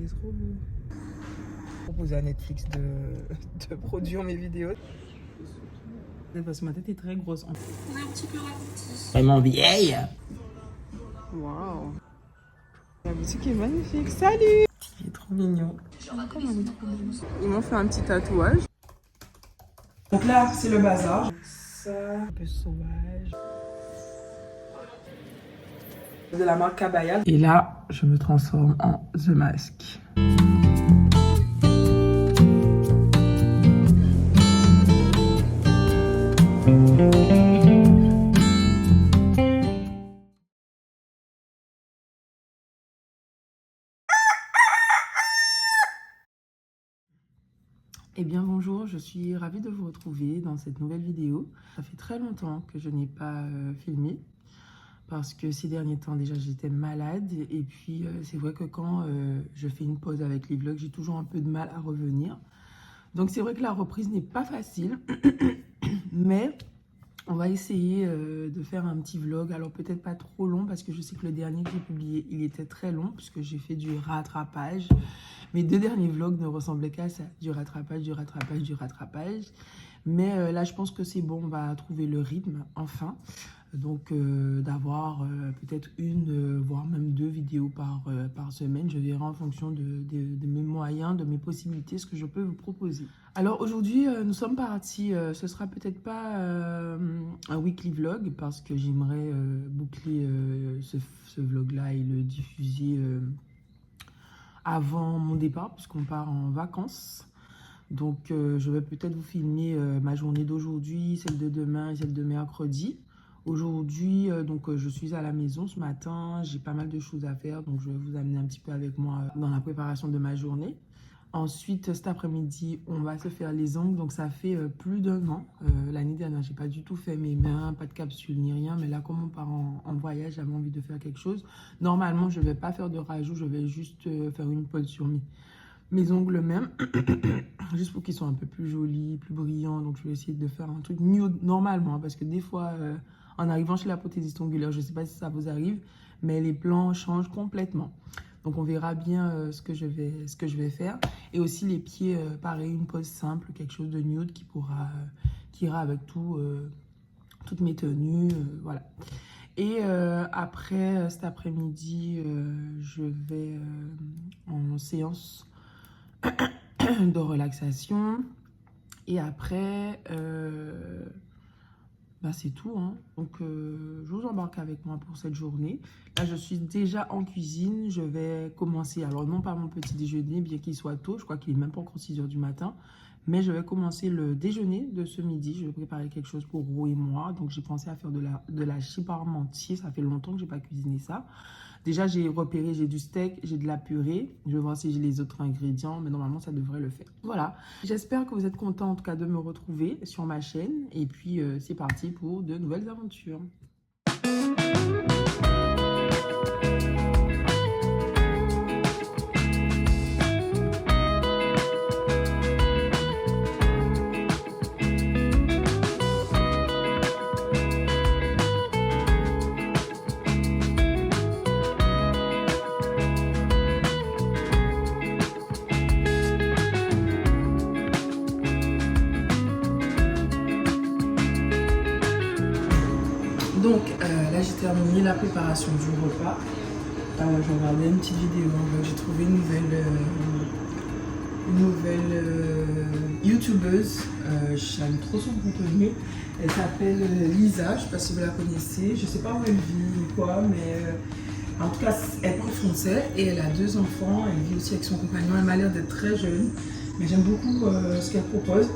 est trop beau. Proposer à Netflix de produire mes vidéos. Parce que ma tête est très grosse. On est un petit peu ralenti. Vraiment vieille. Waouh. La boutique est magnifique. Salut. Il est trop mignon. Ils m'ont fait un petit tatouage. Donc là, c'est le bazar. Ça, un peu sauvage. De la marque Cabaya. Et là, je me transforme en The Mask. Eh bien bonjour, je suis ravie de vous retrouver dans cette nouvelle vidéo. Ça fait très longtemps que je n'ai pas filmé parce que ces derniers temps déjà j'étais malade et puis c'est vrai que quand je fais une pause avec les vlogs, j'ai toujours un peu de mal à revenir. Donc c'est vrai que la reprise n'est pas facile, mais on va essayer de faire un petit vlog. Alors peut-être pas trop long parce que je sais que le dernier que j'ai publié, il était très long puisque j'ai fait du rattrapage. Mes deux derniers vlogs ne ressemblaient qu'à ça, du rattrapage, du rattrapage, du rattrapage. Mais là, je pense que c'est bon, on va trouver le rythme, enfin. Donc, d'avoir peut-être une, voire même deux vidéos par semaine. Je verrai en fonction de mes moyens, de mes possibilités, ce que je peux vous proposer. Alors, aujourd'hui, nous sommes partis. Ce sera peut-être pas un weekly vlog parce que j'aimerais boucler ce vlog-là et le diffuser avant mon départ, puisqu'on part en vacances. Donc, je vais peut-être vous filmer ma journée d'aujourd'hui, celle de demain et celle de mercredi. Aujourd'hui, je suis à la maison ce matin. J'ai pas mal de choses à faire, donc je vais vous amener un petit peu avec moi dans la préparation de ma journée. Ensuite, cet après-midi, on va se faire les ongles. Donc, ça fait plus d'un an. L'année dernière, j'ai pas du tout fait mes mains, pas de capsule ni rien. Mais là, comme on part en voyage, j'avais envie de faire quelque chose. Normalement, je vais pas faire de rajout. Je vais juste faire une pose sur mes ongles même. Juste pour qu'ils soient un peu plus jolis, plus brillants. Donc, je vais essayer de faire un truc nude normalement. Parce que des fois, en arrivant chez la prothésiste ongulaire, je sais pas si ça vous arrive, mais les plans changent complètement. Donc, on verra bien ce que je vais faire. Et aussi les pieds, pareil, une pose simple, quelque chose de nude qui ira avec toutes mes tenues, voilà. Et après, cet après-midi, je vais en séance de relaxation. Et après, c'est tout, hein. Donc, je vous embarque avec moi pour cette journée. Là, je suis déjà en cuisine. Je vais commencer, alors non pas mon petit déjeuner, bien qu'il soit tôt. Je crois qu'il n'est même pas encore 6 h du matin. Mais je vais commencer le déjeuner de ce midi. Je vais préparer quelque chose pour Ro et moi. Donc, j'ai pensé à faire de la chips parmentier. Ça fait longtemps que je n'ai pas cuisiné ça. Déjà, j'ai repéré, j'ai du steak, j'ai de la purée. Je vais voir si j'ai les autres ingrédients, mais normalement, ça devrait le faire. Voilà. J'espère que vous êtes contents, en tout cas, de me retrouver sur ma chaîne. Et puis, c'est parti pour de nouvelles aventures. Donc là j'ai terminé la préparation du repas. Je regardais une petite vidéo. J'ai trouvé une nouvelle youtubeuse. J'aime trop son contenu. Elle s'appelle Lisa. Je ne sais pas si vous la connaissez. Je ne sais pas où elle vit ou quoi, mais en tout cas elle parle français et elle a 2 enfants. Elle vit aussi avec son compagnon. Elle m'a l'air d'être très jeune, mais j'aime beaucoup ce qu'elle propose.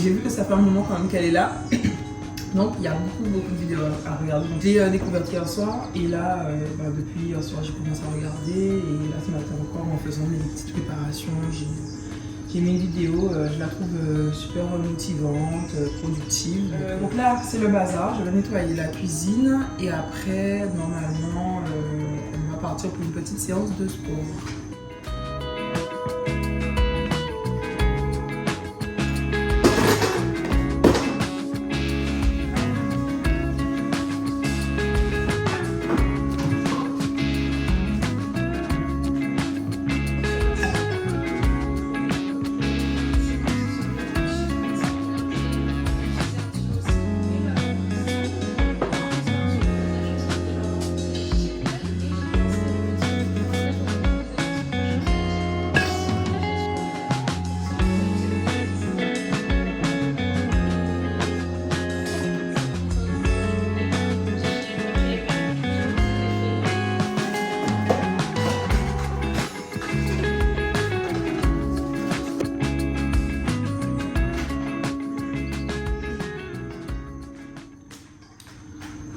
J'ai vu que ça fait un moment quand même qu'elle est là. Donc il y a beaucoup de vidéos à regarder. J'ai découvert hier soir et là, depuis hier soir, j'ai commencé à regarder. Et là ce matin encore, en faisant mes petites préparations, j'ai mis une vidéo, je la trouve super motivante, productive. Donc là c'est le bazar, je vais nettoyer la cuisine et après, normalement, on va partir pour une petite séance de sport.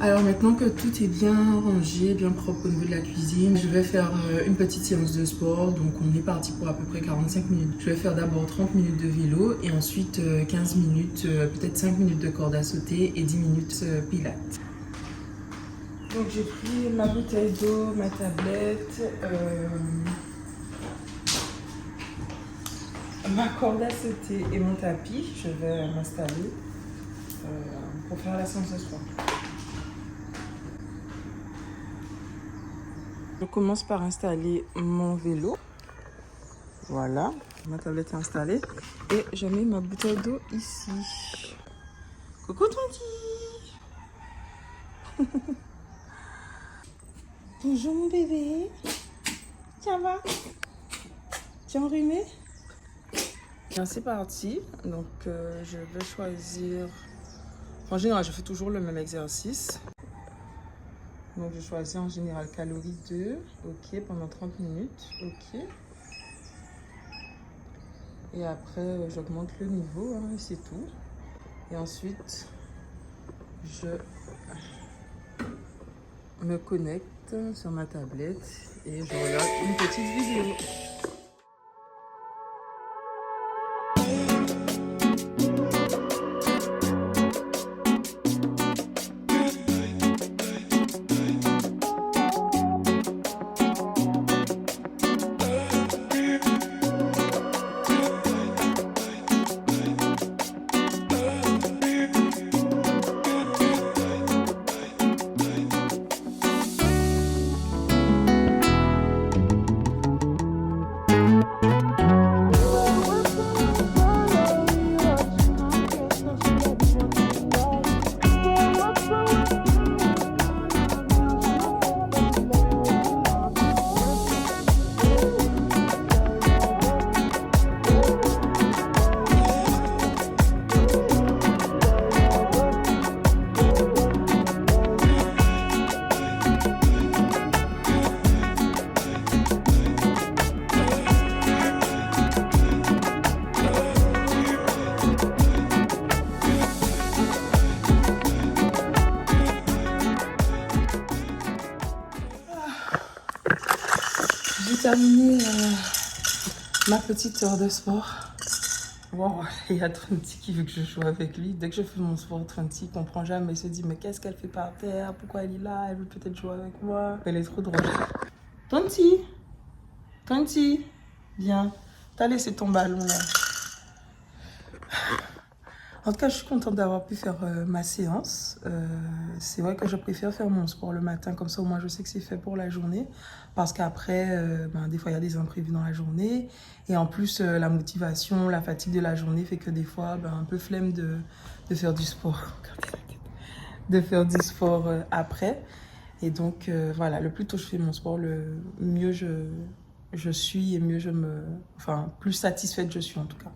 Alors maintenant que tout est bien rangé, bien propre au niveau de la cuisine, je vais faire une petite séance de sport. Donc on est parti pour à peu près 45 minutes. Je vais faire d'abord 30 minutes de vélo et ensuite 15 minutes, peut-être 5 minutes de corde à sauter et 10 minutes pilates. Donc j'ai pris ma bouteille d'eau, ma tablette, ma corde à sauter et mon tapis. Je vais m'installer pour faire la séance de sport. Je commence par installer mon vélo. Voilà, ma tablette est installée. Et je mets ma bouteille d'eau ici. Coucou Twenty. Bonjour mon bébé. Ça va? Tu es enrhumé? Bien, c'est parti. Donc je vais choisir... En général, je fais toujours le même exercice. Donc je choisis en général calories 2, ok, pendant 30 minutes, ok. Et après, j'augmente le niveau, hein, et c'est tout. Et ensuite, je me connecte sur ma tablette et je regarde une petite vidéo. J'ai terminé ma petite heure de sport. Wow, il y a Twenty qui veut que je joue avec lui. Dès que je fais mon sport, Twenty ne comprend jamais. Il se dit, mais qu'est-ce qu'elle fait par terre? Pourquoi elle est là? Elle veut peut-être jouer avec moi. Elle est trop drôle. Twenty, Twenty, viens. T'as laissé ton ballon là. En tout cas, je suis contente d'avoir pu faire ma séance. C'est vrai que je préfère faire mon sport le matin, comme ça au moins je sais que c'est fait pour la journée. Parce qu'après, des fois il y a des imprévus dans la journée. Et en plus, la motivation, la fatigue de la journée fait que des fois, un peu flemme de faire du sport. De faire du sport après. Et donc voilà, le plus tôt je fais mon sport, le mieux je suis et mieux plus satisfaite je suis en tout cas.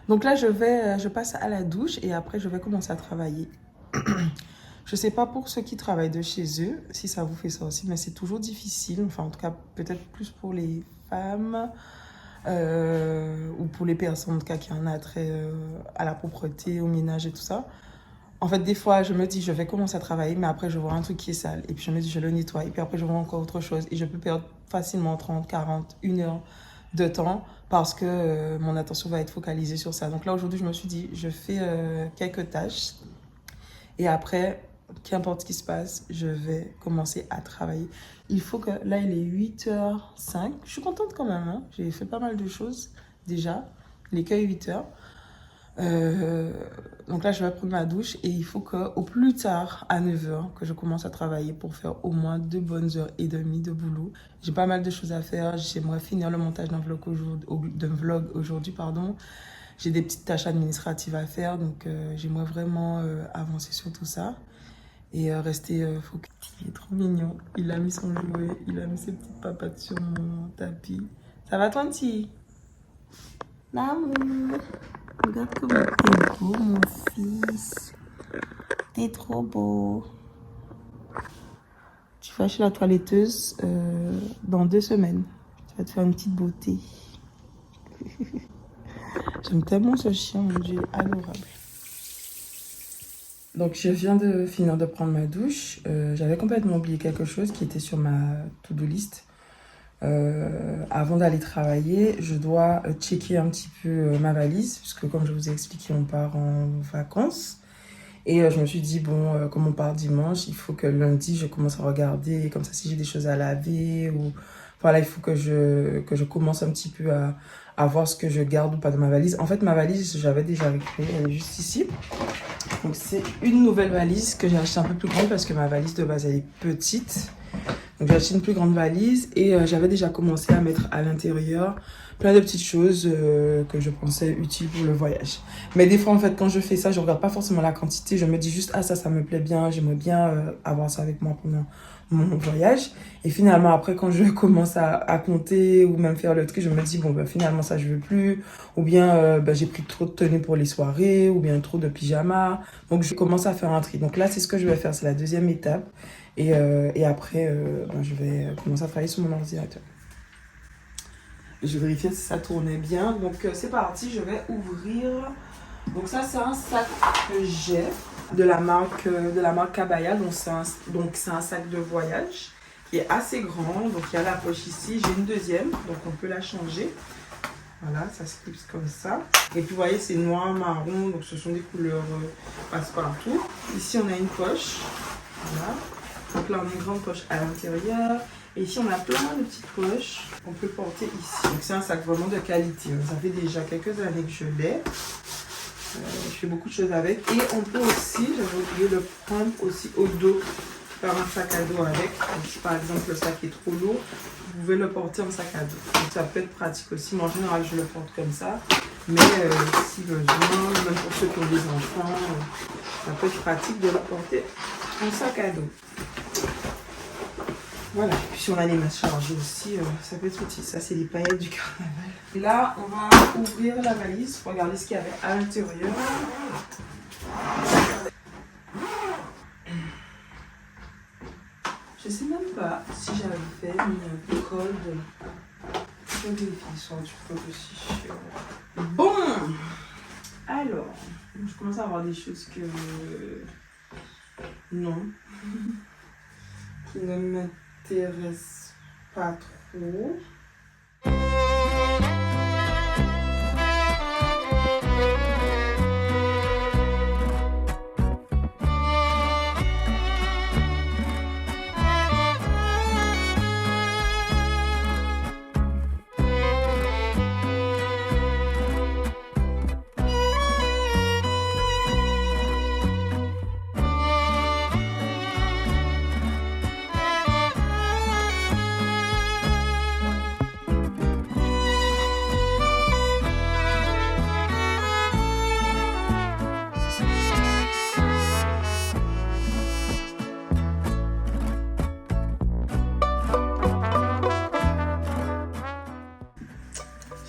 Donc là, je passe à la douche et après, je vais commencer à travailler. Je ne sais pas pour ceux qui travaillent de chez eux, si ça vous fait ça aussi, mais c'est toujours difficile. Enfin, en tout cas, peut-être plus pour les femmes ou pour les personnes en tout cas, qui ont un attrait à la propreté, au ménage et tout ça. En fait, des fois, je me dis, je vais commencer à travailler, mais après, je vois un truc qui est sale. Et puis, je me dis, je le nettoie. Et puis après, je vois encore autre chose. Et je peux perdre facilement 30, 40, 1 heure de temps parce que mon attention va être focalisée sur ça. Donc là, aujourd'hui, je me suis dit, je fais quelques tâches. Et après, qu'importe ce qui se passe, je vais commencer à travailler. Il faut que... Là, il est 8h05. Je suis contente quand même. Hein. J'ai fait pas mal de choses déjà. Il est que 8h. Donc là, je vais prendre ma douche et il faut qu'au plus tard, à 9h, que je commence à travailler pour faire au moins 2 bonnes heures et demie de boulot. J'ai pas mal de choses à faire. J'aimerais finir le montage d'un vlog aujourd'hui. J'ai des petites tâches administratives à faire, donc j'aimerais vraiment avancer sur tout ça et rester focus. Il est trop mignon. Il a mis son jouet, il a mis ses petites papates sur mon tapis. Ça va, Twenty? L'amour. Regarde comment t'es beau, mon fils. T'es trop beau. Tu vas chez la toiletteuse dans 2 semaines. Tu vas te faire une petite beauté. J'aime tellement ce chien, mon Dieu, adorable. Donc, je viens de finir de prendre ma douche. J'avais complètement oublié quelque chose qui était sur ma to-do list. Avant d'aller travailler, je dois checker un petit peu ma valise, puisque comme je vous ai expliqué, on part en vacances. Et je me suis dit, bon, comme on part dimanche, il faut que lundi, je commence à regarder, comme ça, si j'ai des choses à laver, ou voilà, il faut que je commence un petit peu à voir ce que je garde ou pas dans ma valise. En fait, ma valise, j'avais déjà récupérée, elle est juste ici. Donc, c'est une nouvelle valise que j'ai achetée un peu plus grande parce que ma valise de base, elle est petite. Donc, j'ai acheté une plus grande valise et j'avais déjà commencé à mettre à l'intérieur plein de petites choses que je pensais utiles pour le voyage. Mais des fois, en fait, quand je fais ça, je regarde pas forcément la quantité. Je me dis juste, ah, ça me plaît bien. J'aimerais bien avoir ça avec moi pendant mon voyage. Et finalement, après, quand je commence à compter ou même faire le tri, je me dis, bon, ben, finalement, ça, je veux plus. Ou bien, ben, j'ai pris trop de tenues pour les soirées. Ou bien trop de pyjamas. Donc, je commence à faire un tri. Donc là, c'est ce que je vais faire. C'est la deuxième étape. Et après, ben, je vais commencer à travailler sur mon ordinateur. Je vérifiais si ça tournait bien. Donc, c'est parti. Je vais ouvrir. Donc, ça, c'est un sac que j'ai de la marque Kabaya. Donc, c'est un sac de voyage qui est assez grand. Donc, il y a la poche ici. J'ai une deuxième. Donc, on peut la changer. Voilà, ça se clipse comme ça. Et puis, vous voyez, c'est noir, marron. Donc, ce sont des couleurs passe-partout. Ici, on a une poche. Voilà. Donc là, on a une grande poche à l'intérieur. Et ici, on a plein de petites poches qu'on peut porter ici. Donc, c'est un sac vraiment de qualité. Ça fait déjà quelques années que je l'ai. Je fais beaucoup de choses avec. Et on peut aussi, j'avais oublié de prendre aussi au dos, faire un sac à dos avec. Donc, si par exemple le sac est trop lourd, vous pouvez le porter en sac à dos. Donc, ça peut être pratique aussi. Mais en général, je le porte comme ça. Mais si besoin, même pour ceux qui ont des enfants, ça peut être pratique de le porter en sac à dos. Voilà, puis si on a les masses chargées aussi, ça peut être utile. Ça, c'est les paillettes du carnaval. Et là, on va ouvrir la valise pour regarder ce qu'il y avait à l'intérieur. Je sais même pas si j'avais fait une code. Je vais vérifier sur du code aussi. Bon, alors, je commence à avoir des choses que... non. Qui ne m'intéresse pas trop.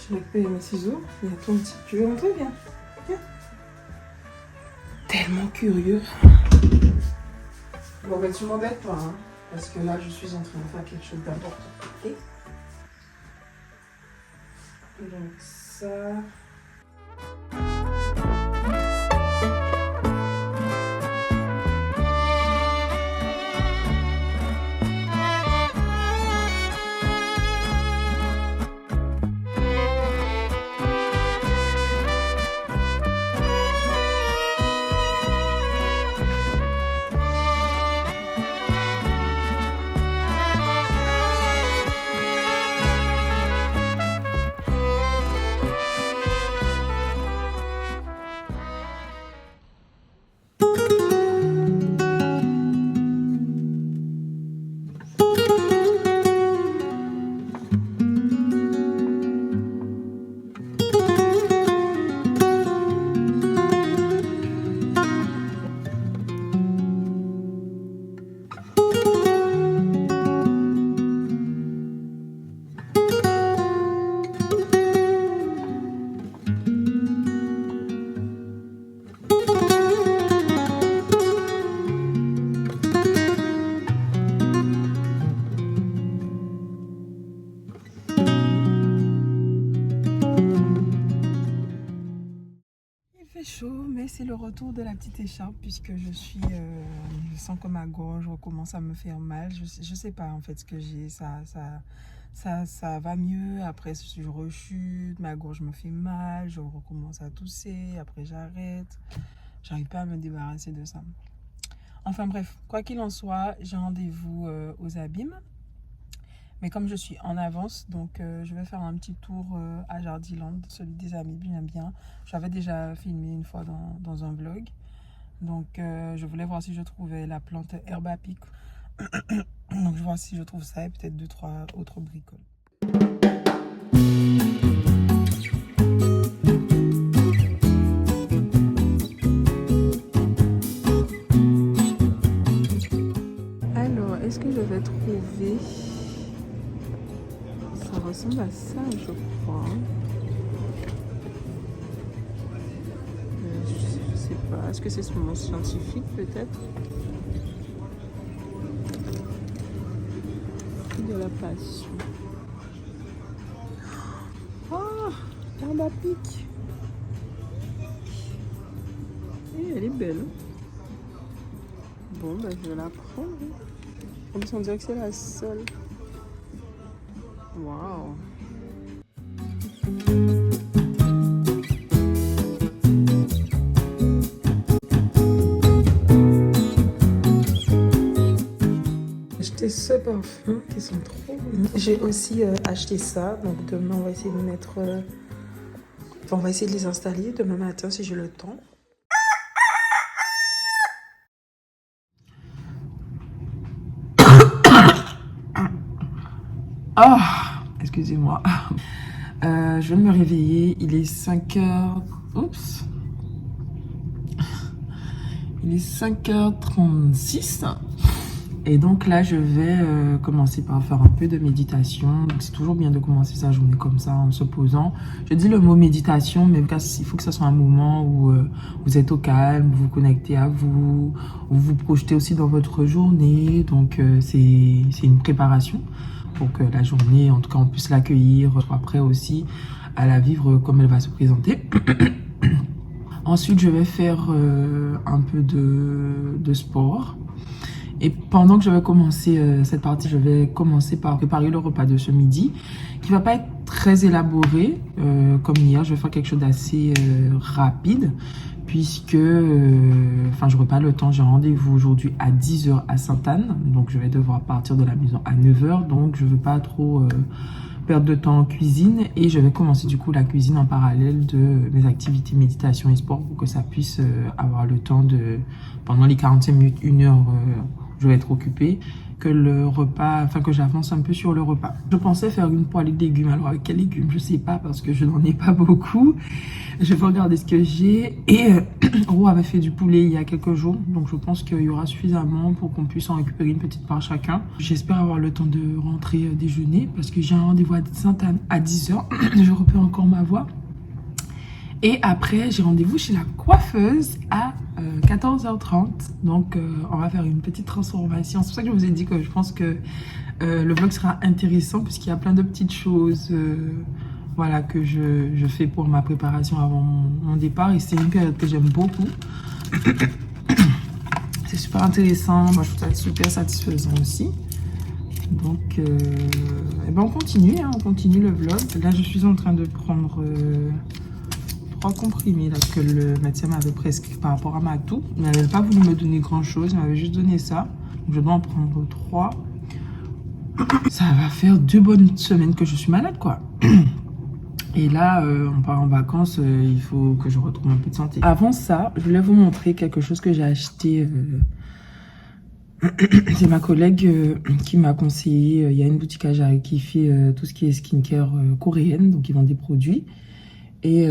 Je récupère mes ciseaux. Il y a ton petit... Tu veux rentrer? Viens. Viens. Tellement curieux. Bon, ben tu m'embêtes pas, hein, parce que là, je suis en train de faire quelque chose d'important. Ok? Donc ça... fait chaud, mais c'est le retour de la petite écharpe puisque je sens que ma gorge recommence à me faire mal. Je sais pas en fait ce que j'ai, ça va mieux. Après, je rechute, ma gorge me fait mal, je recommence à tousser, après j'arrête. J'arrive pas à me débarrasser de ça. Enfin bref, quoi qu'il en soit, j'ai rendez-vous aux Abîmes. Mais comme je suis en avance, donc je vais faire un petit tour à Jardiland, celui des Amis, j'aime bien. J'avais déjà filmé une fois dans un vlog. Donc je voulais voir si je trouvais la plante herbe à pic. Donc je vais voir si je trouve ça et peut-être 2-3 autres bricoles. Alors, est-ce que je vais trouver... Ça ressemble à ça, je crois. Je sais pas. Est-ce que c'est ce moment scientifique, peut-être? De la passion. Oh, herbe à pic. Et elle est belle. Bon, bah, je vais la prendre. En plus, on dirait que c'est la seule. Waouh. J'ai acheté ce parfum qui sont trop bons. J'ai aussi acheté ça. Donc demain, on va essayer de mettre... on va essayer de les installer demain matin si j'ai le temps. Ah, excusez-moi. Je viens de me réveiller. Il est 5h... Oups. Il est 5h36. Et donc là, je vais commencer par faire un peu de méditation. C'est toujours bien de commencer sa journée comme ça, en se posant. Je dis le mot méditation, mais il faut que ce soit un moment où vous êtes au calme, vous vous connectez à vous, vous vous projetez aussi dans votre journée. Donc c'est une préparation pour que la journée, en tout cas, on puisse l'accueillir, soit prêt aussi à la vivre comme elle va se présenter. Ensuite, je vais faire un peu de sport. Et pendant que je vais commencer cette partie, je vais commencer par préparer le repas de ce midi, qui va pas être très élaboré comme hier. Je vais faire quelque chose d'assez rapide, puisque j'aurai pas le temps. J'ai rendez-vous aujourd'hui à 10h à Sainte-Anne, donc je vais devoir partir de la maison à 9h, donc je veux pas trop perdre de temps en cuisine, et je vais commencer du coup la cuisine en parallèle de mes activités méditation et sport pour que ça puisse avoir le temps de, pendant les 45 minutes, 1 heure, je vais être occupée, que le repas, que j'avance un peu sur le repas. Je pensais faire une poêlée de légumes. Alors avec quels légumes, je sais pas, parce que je n'en ai pas beaucoup. Je vais regarder ce que j'ai. Et Ro avait fait du poulet il y a quelques jours, donc je pense qu'il y aura suffisamment pour qu'on puisse en récupérer une petite part chacun. J'espère avoir le temps de rentrer déjeuner, parce que j'ai un rendez-vous à Sainte-Anne à 10h. Je repère encore ma voix. Et après, j'ai rendez-vous chez la coiffeuse à 14h30. Donc, on va faire une petite transformation. C'est pour ça que je vous ai dit que je pense que le vlog sera intéressant, puisqu'il y a plein de petites choses voilà, que je fais pour ma préparation avant mon départ. Et c'est une période que j'aime beaucoup. C'est super intéressant. Moi, je trouve ça super satisfaisant aussi. Donc, on continue. On continue le vlog. Là, je suis en train de prendre... 3 comprimés là, que le médecin m'avait prescrit par rapport à ma toux. Il n'avait pas voulu me donner grand chose, il m'avait juste donné ça. Donc je dois en prendre 3. Ça va faire 2 bonnes semaines que je suis malade, quoi. Et là, on part en vacances, il faut que je retrouve un peu de santé. Avant ça, je voulais vous montrer quelque chose que j'ai acheté. C'est ma collègue qui m'a conseillé. Il y a une boutique à Jarry qui fait tout ce qui est skincare coréenne, donc ils vendent des produits. Et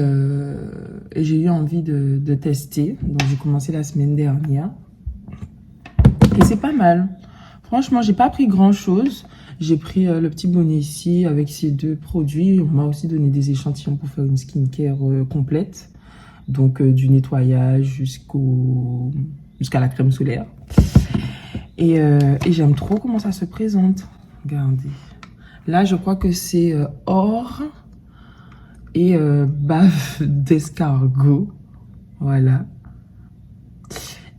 j'ai eu envie de tester. Donc, j'ai commencé la semaine dernière. Et c'est pas mal. Franchement, j'ai pas pris grand-chose. J'ai pris le petit bonnet ici avec ces 2 produits. On m'a aussi donné des échantillons pour faire une skincare complète. Donc, du nettoyage jusqu'à la crème solaire. Et j'aime trop comment ça se présente. Regardez. Là, je crois que c'est or... et bave d'escargot. Voilà.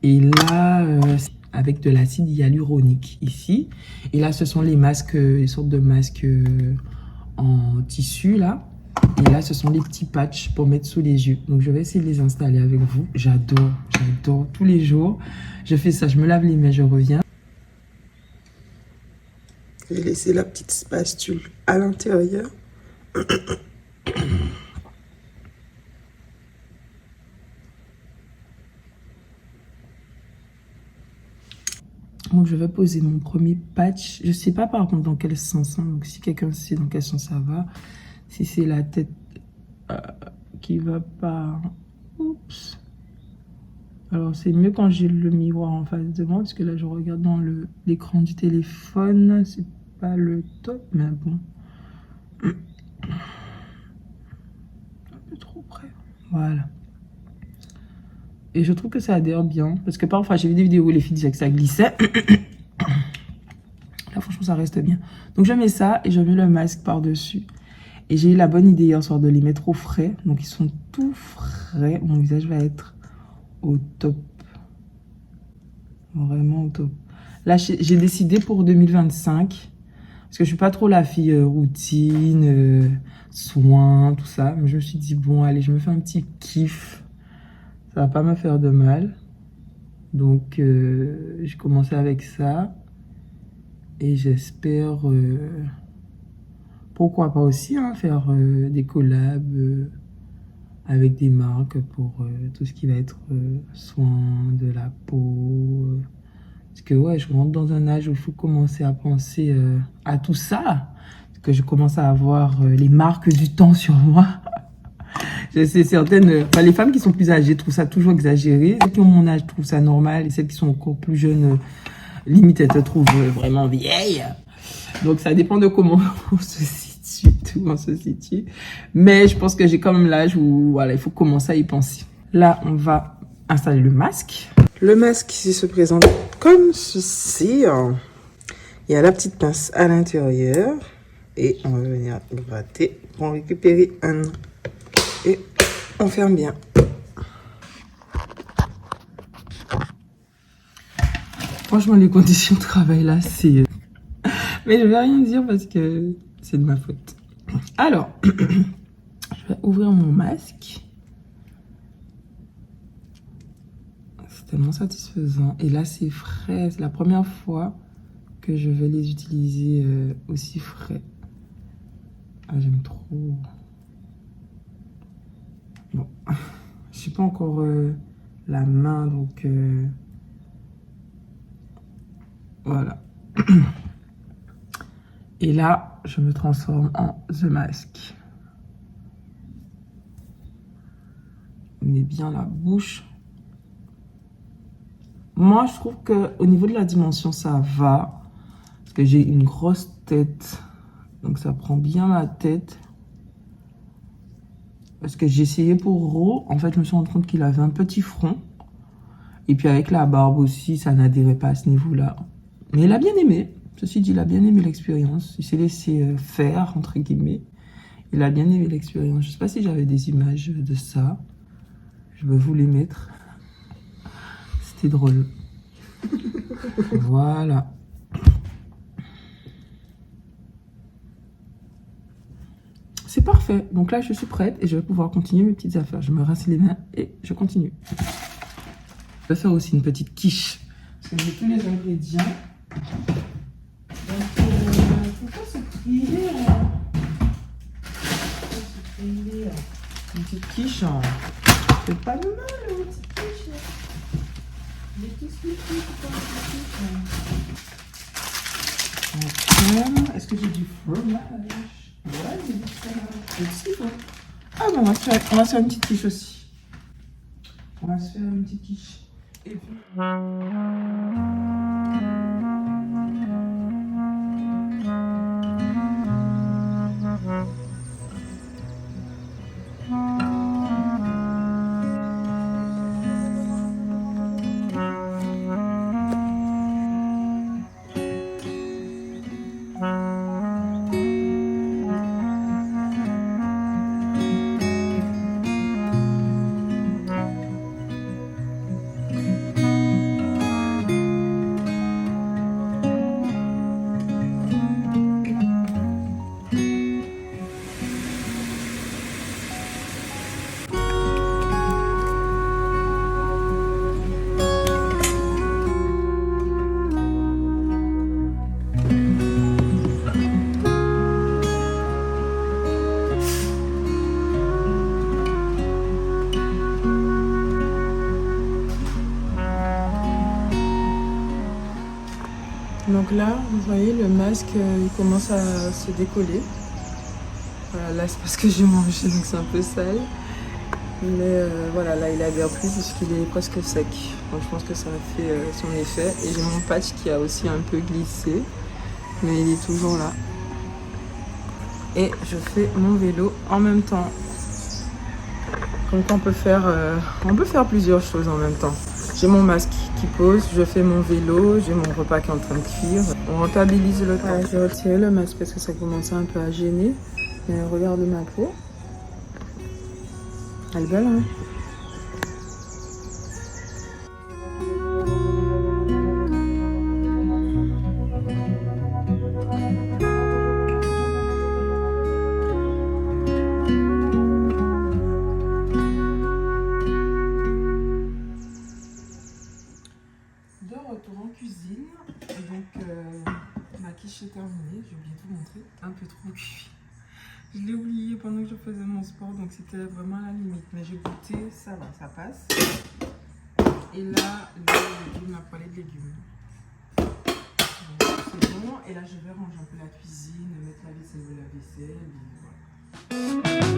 Et là, avec de l'acide hyaluronique ici. Et là, ce sont les masques, les sortes de masques en tissu là. Et là, ce sont les petits patchs pour mettre sous les yeux. Donc, je vais essayer de les installer avec vous. J'adore, j'adore. Tous les jours, je fais ça. Je me lave les mains, je reviens. J'ai laissé la petite spatule à l'intérieur. Donc, je vais poser mon premier patch. Je ne sais pas par contre dans quel sens. Hein. Donc, si quelqu'un sait dans quel sens ça va. Si c'est la tête qui va pas... Oups. Alors, c'est mieux quand j'ai le miroir en face de moi. Parce que là, je regarde dans l'écran du téléphone. C'est pas le top, mais bon. Un peu trop près. Voilà. Et je trouve que ça adhère bien. Parce que parfois, j'ai vu des vidéos où les filles disaient que ça glissait. Là, franchement, ça reste bien. Donc, je mets ça et je mets le masque par-dessus. Et j'ai eu la bonne idée hier soir de les mettre au frais. Donc, ils sont tout frais. Mon visage va être au top. Vraiment au top. Là, j'ai décidé pour 2025. Parce que je suis pas trop la fille routine, soins, tout ça. Mais je me suis dit, bon, allez, je me fais un petit kiff. Ça va pas me faire de mal. Donc, j'ai commencé avec ça. Et j'espère, pourquoi pas aussi, hein, faire des collabs avec des marques pour tout ce qui va être soin de la peau. Parce que ouais, je rentre dans un âge où il faut commencer à penser à tout ça. Parce que je commence à avoir les marques du temps sur moi. Je sais, certaines, les femmes qui sont plus âgées trouvent ça toujours exagéré. Celles qui ont mon âge trouvent ça normal. Et celles qui sont encore plus jeunes, limite, elles te trouvent vraiment vieille. Donc, ça dépend de comment on se situe, tout on se situe. Mais je pense que j'ai quand même l'âge où, voilà, il faut commencer à y penser. Là, on va installer le masque. Le masque ici se présente comme ceci. Il y a la petite pince à l'intérieur. Et on va venir gratter pour en récupérer un. Et on ferme bien. Franchement, les conditions de travail là, c'est... Mais je vais rien dire parce que c'est de ma faute. Alors, je vais ouvrir mon masque. C'est tellement satisfaisant. Et là, c'est frais. C'est la première fois que je vais les utiliser aussi frais. Ah, j'aime trop. Bon, je suis pas encore la main, donc voilà. Et là, je me transforme en The Mask. On met bien la bouche. Moi, je trouve qu'au niveau de la dimension, ça va. Parce que j'ai une grosse tête. Donc, ça prend bien la tête. Parce que j'ai essayé pour Ro. En fait, je me suis rendu compte qu'il avait un petit front. Et puis, avec la barbe aussi, ça n'adhérait pas à ce niveau-là. Mais il a bien aimé. Ceci dit, il a bien aimé l'expérience. Il s'est laissé faire, entre guillemets. Il a bien aimé l'expérience. Je ne sais pas si j'avais des images de ça. Je vais vous les mettre. C'était drôle. Voilà. C'est parfait. Donc là, je suis prête et je vais pouvoir continuer mes petites affaires. Je me rince les mains et je continue. Je vais faire aussi une petite quiche. Parce que j'ai tous les ingrédients. Donc, faut pas se priver. Une petite quiche. C'est pas de mal, une petite quiche. Des petits squishies, quoi, est-ce que j'ai du fromage? Ouais, j'ai du fromage. Aussi, bon. Ah bon, on va se faire une petite quiche aussi. On va se faire une petite quiche. Et puis... Donc là, vous voyez, le masque, il commence à se décoller. Voilà, là c'est parce que j'ai mangé, donc c'est un peu sale. Mais voilà, là il a bien pris puisqu'il est presque sec. Donc je pense que ça a fait son effet. Et j'ai mon patch qui a aussi un peu glissé. Mais il est toujours là. Et je fais mon vélo en même temps. Comme on peut faire plusieurs choses en même temps. J'ai mon masque qui pose, je fais mon vélo, j'ai mon repas qui est en train de cuire. On rentabilise le temps. Ouais, j'ai retiré le masque parce que ça commençait un peu à gêner. Mais regarde ma peau. Elle est belle, hein? De retour en cuisine, donc ma quiche est terminée, j'ai oublié de vous montrer, un peu trop cuit. Je l'ai oublié pendant que je faisais mon sport, donc c'était vraiment à la limite, mais j'ai goûté, ça va, ça passe. Et là, les légumes, la poêlée de légumes. C'est bon, et là je vais ranger un peu la cuisine, mettre la vaisselle de la vaisselle, et voilà.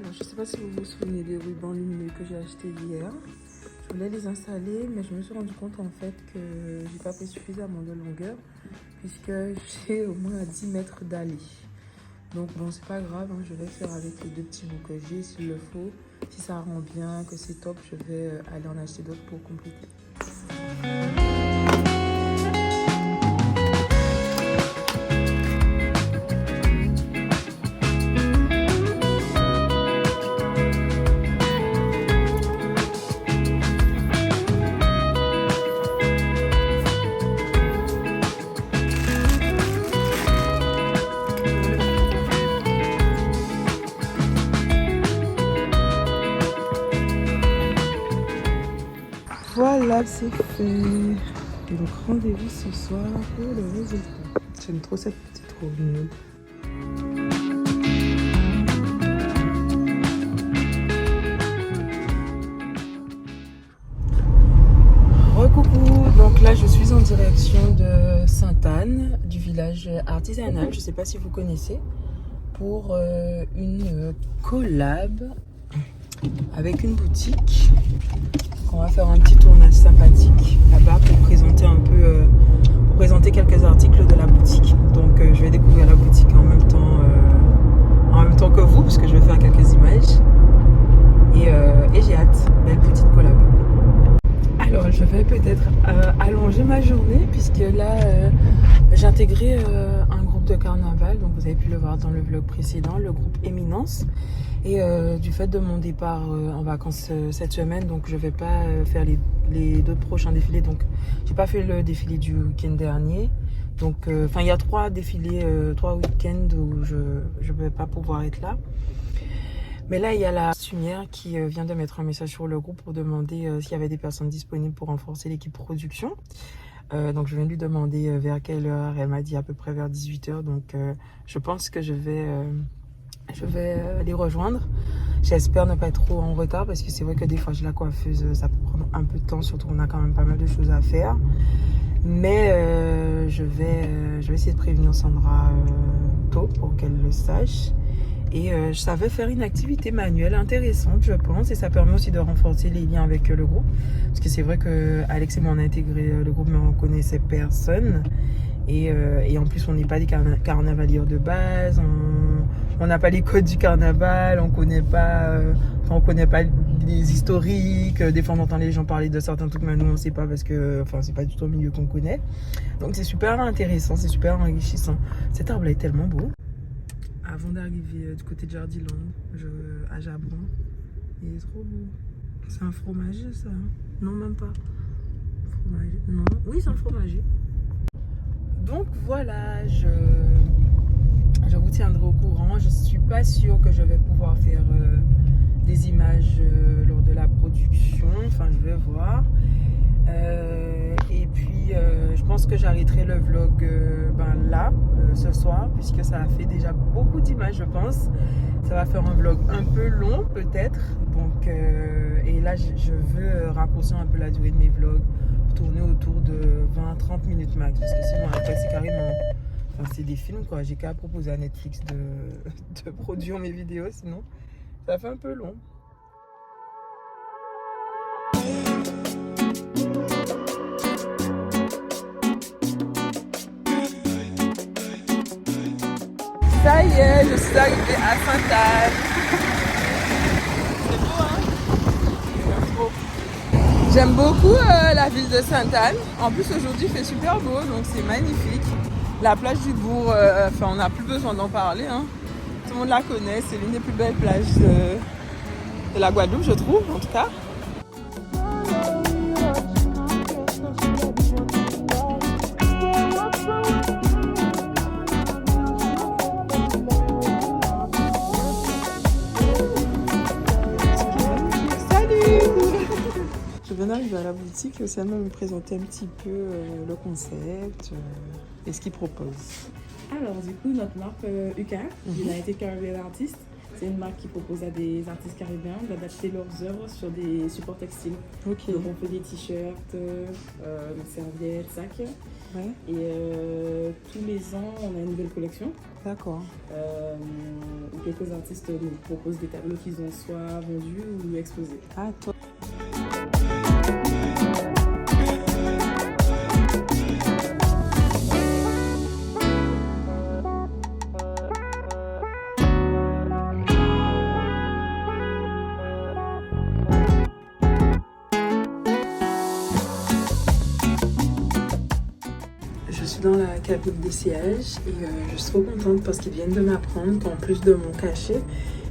Je ne sais pas si vous vous souvenez des rubans lumineux que j'ai achetés hier. Je voulais les installer, mais je me suis rendu compte en fait que j'ai pas pris suffisamment de longueur puisque j'ai au moins 10 mètres d'allée. Donc bon, c'est pas grave, hein, je vais faire avec les deux petits bouts que j'ai s'il le faut. Si ça rend bien, que c'est top, je vais aller en acheter d'autres pour compléter. Voilà, c'est fait. Donc rendez-vous ce soir pour le résultat. J'aime trop cette petite robe nude. Recoucou, donc là je suis en direction de Sainte-Anne, du village artisanal, je ne sais pas si vous connaissez, pour une collab avec une boutique. On va faire un petit tournage sympathique là-bas pour présenter un peu, pour présenter quelques articles de la boutique. Donc je vais découvrir la boutique en même temps que vous, parce que je vais faire quelques images. Et j'ai hâte, belle petite collab. Alors je vais peut-être allonger ma journée puisque là j'ai intégré un groupe de carnaval, donc vous avez pu le voir dans le vlog précédent, le groupe Éminence. Et du fait de mon départ en vacances cette semaine, donc je vais pas faire les deux prochains défilés. Donc j'ai pas fait le défilé du week-end dernier. Donc il y a 3 défilés, 3 week-ends où je vais pas pouvoir être là. Mais là il y a la costumière qui vient de mettre un message sur le groupe pour demander s'il y avait des personnes disponibles pour renforcer l'équipe production. Donc je viens de lui demander vers quelle heure. Elle m'a dit à peu près vers 18h. Donc je pense que je vais les rejoindre. J'espère ne pas être trop en retard parce que c'est vrai que des fois j'ai la coiffeuse, ça peut prendre un peu de temps, surtout on a quand même pas mal de choses à faire. Mais je vais essayer de prévenir Sandra tôt pour qu'elle le sache. Et je savais faire une activité manuelle intéressante, je pense, et ça permet aussi de renforcer les liens avec le groupe. Parce que c'est vrai que Alex et moi on a intégré le groupe, mais on connaissait personne. Et en plus, on n'est pas des carnavalières de base, on n'a pas les codes du carnaval, on connaît pas les historiques. Des fois, on entend les gens parler de certains trucs, mais nous, on ne sait pas parce que c'est pas du tout un milieu qu'on connaît. Donc, c'est super intéressant, c'est super enrichissant. Cet arbre-là est tellement beau. Avant d'arriver du côté de Jardiland, à Jabron, il est trop beau. C'est un fromage, ça? Non, même pas. fromager. Non, oui, c'est un fromager. Donc voilà, je vous tiendrai au courant. Je suis pas sûre que je vais pouvoir faire des images lors de la production. Enfin, je vais voir. Et puis, je pense que j'arrêterai le vlog là, ce soir, puisque ça a fait déjà beaucoup d'images, je pense. Ça va faire un vlog un peu long, peut-être. Donc, et là, je veux raccourcir un peu la durée de mes vlogs, tourner autour de 20-30 minutes max, parce que sinon, après, c'est carrément... Enfin, c'est des films, quoi. J'ai qu'à proposer à Netflix de produire mes vidéos, sinon, ça fait un peu long. Ça y est, je suis arrivée à Sainte-Anne. C'est beau, hein? J'aime trop. J'aime beaucoup la ville de Sainte-Anne. En plus, aujourd'hui, il fait super beau, donc c'est magnifique. La plage du Bourg, on n'a plus besoin d'en parler, hein. Tout le monde la connaît, c'est l'une des plus belles plages de la Guadeloupe, je trouve, en tout cas. Je viens d'arriver à la boutique, Océane va me présenter un petit peu le concept et ce qu'il propose. Alors, du coup, notre marque UCAR, United Caribbean Artists, c'est une marque qui propose à des artistes caribéens d'adapter leurs œuvres sur des supports textiles. Ok. Donc, on fait des t-shirts, serviettes, sacs. Ouais. Et tous les ans, on a une nouvelle collection. D'accord. Où quelques artistes nous proposent des tableaux qu'ils ont soit vendus ou exposés. Ah, toi. Je suis dans la cabine de siège et je suis trop contente parce qu'ils viennent de m'apprendre qu'en plus de mon cachet,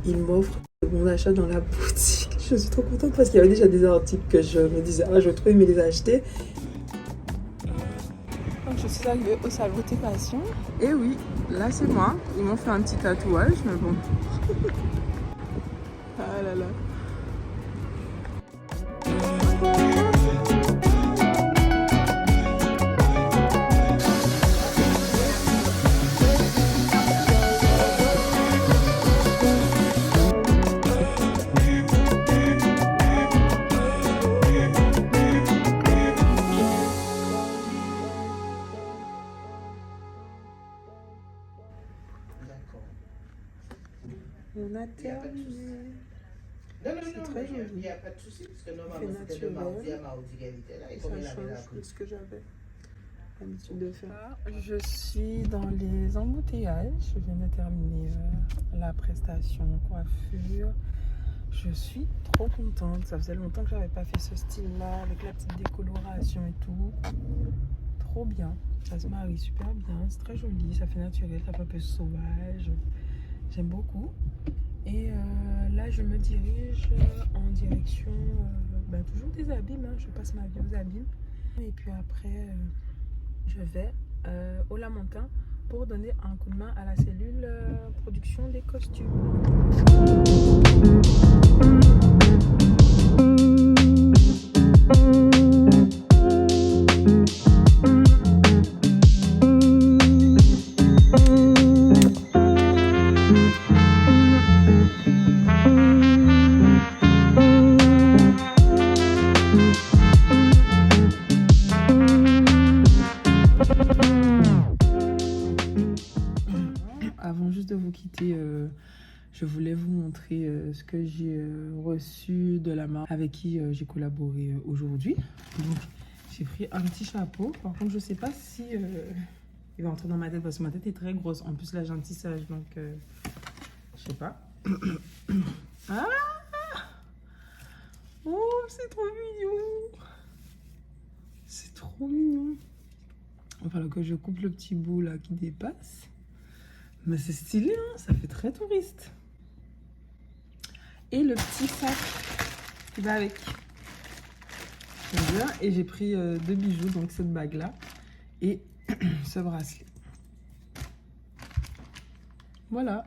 ils m'offrent de bons d'achat dans la boutique. Je suis trop contente parce qu'il y avait déjà des articles que je me disais, ah, je vais trop aimer les acheter. Donc je suis arrivée au salon Beauté Passion. Et oui, là c'est moi. Ils m'ont fait un petit tatouage, mais bon. Ah là là. On a terminé. Non, C'est très joli. il n'y a pas de souci, parce que normalement C'est c'était de mardi naturel. à mardi qu'elle était là. Et Ça comme elle avait la change de ce que j'avais l'habitude de faire. Ah, Je suis dans les embouteillages. Je viens de terminer la prestation coiffure. Je suis trop contente. Ça faisait longtemps que j'avais pas fait ce style-là avec la petite décoloration et tout. Trop bien. Ça se marie super bien. C'est très joli. Ça fait naturel. Ça fait un peu sauvage. J'aime beaucoup. Et là, je me dirige en direction toujours des abîmes. Hein. Je passe ma vie aux abîmes. Et puis après, je vais au Lamentin pour donner un coup de main à la cellule production des costumes. Avant juste de vous quitter, je voulais vous montrer ce que j'ai reçu de la marque avec qui j'ai collaboré aujourd'hui. Donc j'ai pris un petit chapeau. Par contre, je sais pas si il va entrer dans ma tête parce que ma tête est très grosse. En plus, là, j'ai un tissage, donc je sais pas. Ah! Oh, c'est trop mignon! C'est trop mignon. Il va falloir que je coupe le petit bout là qui dépasse. Mais c'est stylé, hein, ça fait très touriste. Et le petit sac qui va avec. J'aime bien. Et j'ai pris 2 bijoux, donc cette bague-là et ce bracelet. Voilà.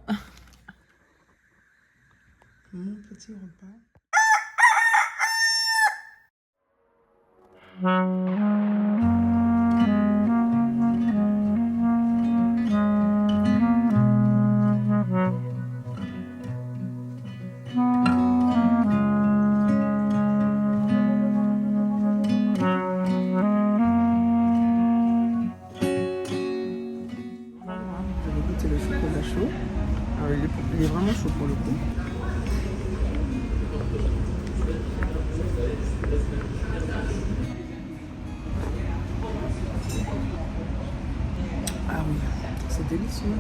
Mon petit repas. C'est le chocolat chaud. Alors, il est vraiment chaud pour le coup. Ah oui, c'est délicieux.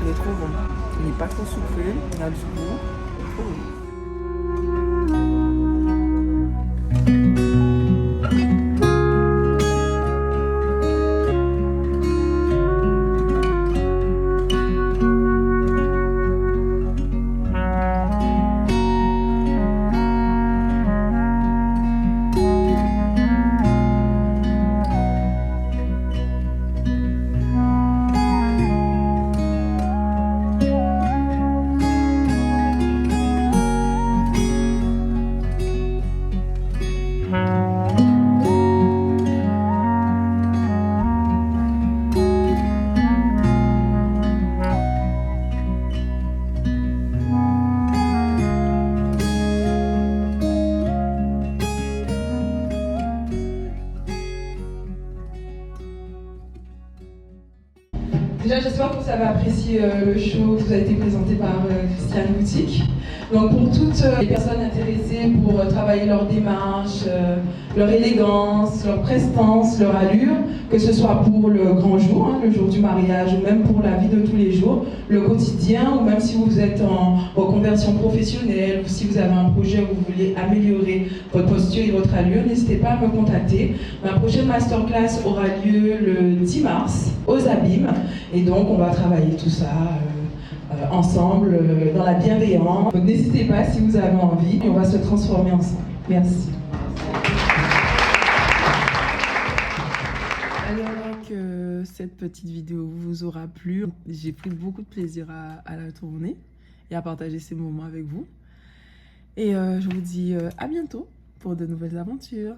Il est trop bon. Il n'est pas trop soufflé, il a du goût. Trop bon. Déjà, j'espère que vous avez apprécié le show qui vous a été présenté par Christiane Boutique. Donc, pour toutes les personnes intéressées pour travailler leur démarche, leur élégance, leur prestance, leur allure, que ce soit pour le grand jour, hein, le jour du mariage, ou même pour la vie de tous les jours, le quotidien, ou même si vous êtes en reconversion professionnelle, ou si vous avez un projet où vous voulez améliorer votre posture et votre allure, n'hésitez pas à me contacter. Ma prochaine masterclass aura lieu le 10 mars aux Abîmes, et donc on va travailler tout ça ensemble, dans la bienveillance. Donc n'hésitez pas si vous avez envie, on va se transformer ensemble. Merci. Alors que cette petite vidéo vous aura plu, j'ai pris beaucoup de plaisir à la tourner et à partager ces moments avec vous. Et je vous dis à bientôt pour de nouvelles aventures.